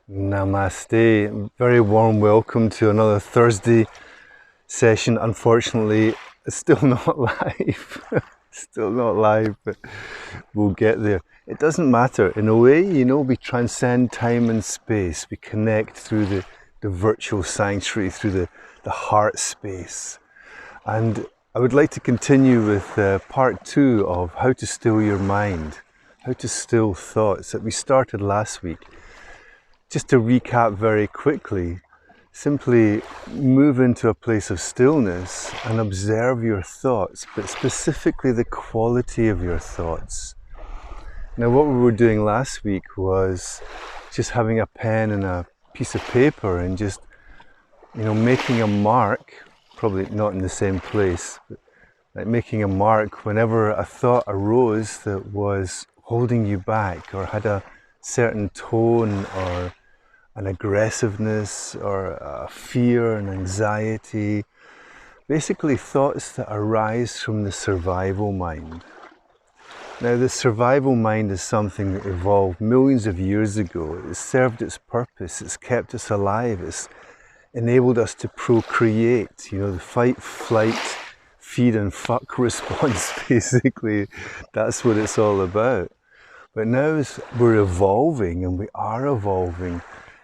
Namaste. Very warm welcome to another Thursday session. Unfortunately, it's still not live. Still not live, but we'll get there. It doesn't matter. In a way, we transcend time and space. We connect through the virtual sanctuary, through the heart space. And I would like to continue with part 2 of how to still your mind, how to still thoughts that we started last week. Just to recap very quickly, simply move into a place of stillness and observe your thoughts, but specifically the quality of your thoughts. Now, what we were doing last week was just having a pen and a piece of paper and just, making a mark, probably not in the same place, but like making a mark whenever a thought arose that was holding you back or had a certain tone or an aggressiveness or a fear and anxiety. Basically thoughts that arise from the survival mind. Now, the survival mind is something that evolved millions of years ago. It's served its purpose, it's kept us alive, it's enabled us to procreate, the fight, flight, feed and fuck response, basically. That's what it's all about. But now as we're evolving, and we are evolving,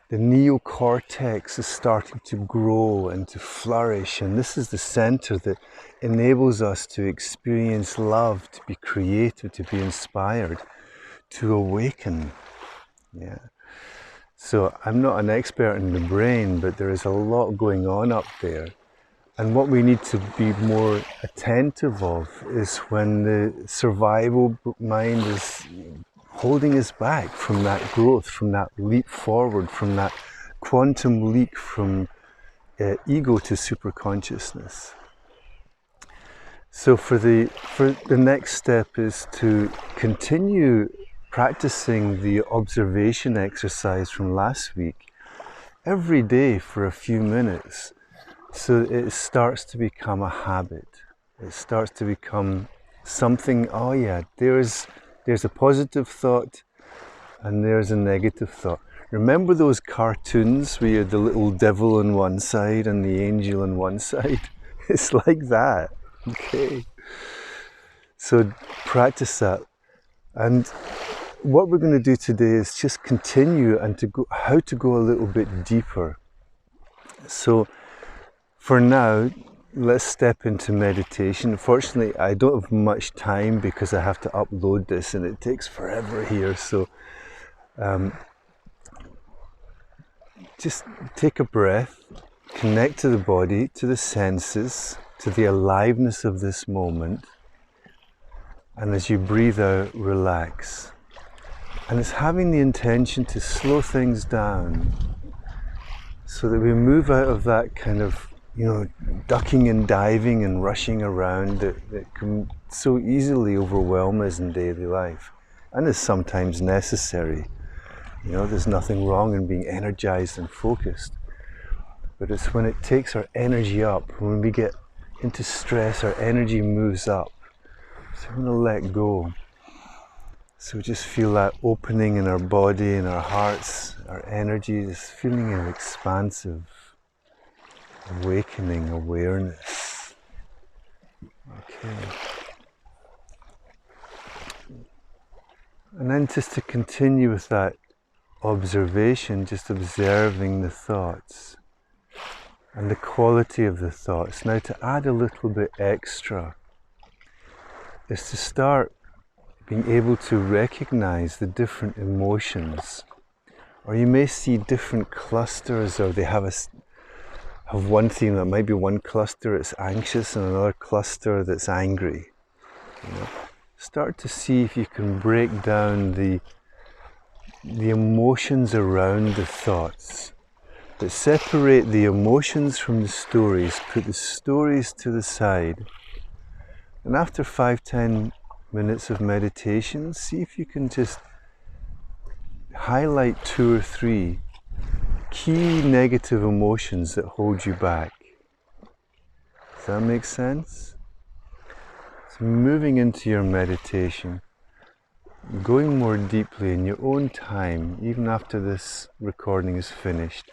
the neocortex is starting to grow and to flourish, and this is the center that enables us to experience love, to be creative, to be inspired, to awaken. Yeah. So I'm not an expert in the brain, but there is a lot going on up there. And what we need to be more attentive of is when the survival mind is holding us back from that growth, from that leap forward, from that quantum leap from ego to superconsciousness. So for the next step is to continue practicing the observation exercise from last week every day for a few minutes, so it starts to become a habit. It starts to become something, oh yeah, there's a positive thought and there's a negative thought. Remember those cartoons where you had the little devil on one side and the angel on one side? It's like that, okay? So practice that. And what we're going to do today is just continue and how to go a little bit deeper. So for now, let's step into meditation. Unfortunately, I don't have much time because I have to upload this and it takes forever here. So just take a breath, connect to the body, to the senses, to the aliveness of this moment. And as you breathe out, relax. And it's having the intention to slow things down so that we move out of that kind of ducking and diving and rushing around that can so easily overwhelm us in daily life, and is sometimes necessary. There's nothing wrong in being energized and focused, but it's when it takes our energy up, when we get into stress, our energy moves up. So we're going to let go. So just feel that opening in our body, in our hearts, our energy, this feeling of expansive, awakening awareness. Okay. And then just to continue with that observation, just observing the thoughts and the quality of the thoughts. Now, to add a little bit extra is to start being able to recognize the different emotions. Or you may see different clusters, or they have one theme that might be one cluster that's anxious and another cluster that's angry. Start to see if you can break down the emotions around the thoughts, but separate the emotions from the stories, put the stories to the side, and after 5-10 minutes of meditation, see if you can just highlight 2 or 3 key negative emotions that hold you back. Does that make sense? So moving into your meditation, going more deeply in your own time, even after this recording is finished.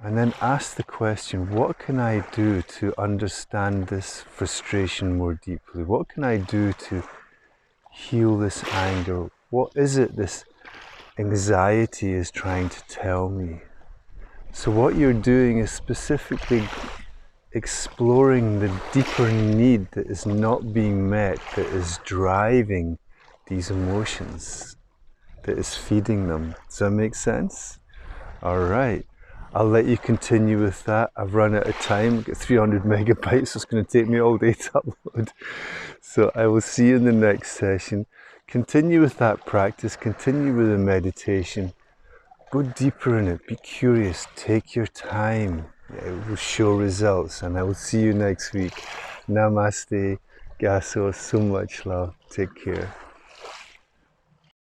And then ask the question, what can I do to understand this frustration more deeply? What can I do to heal this anger? What is it this anxiety is trying to tell me? So what you're doing is specifically exploring the deeper need that is not being met, that is driving these emotions, that is feeding them. Does that make sense? All right. I'll let you continue with that. I've run out of time. I've got 300 megabytes, so it's going to take me all day to upload. So I will see you in the next session. Continue with that practice. Continue with the meditation. Go deeper in it. Be curious. Take your time. It will show results. And I will see you next week. Namaste. Gaso. So much love. Take care.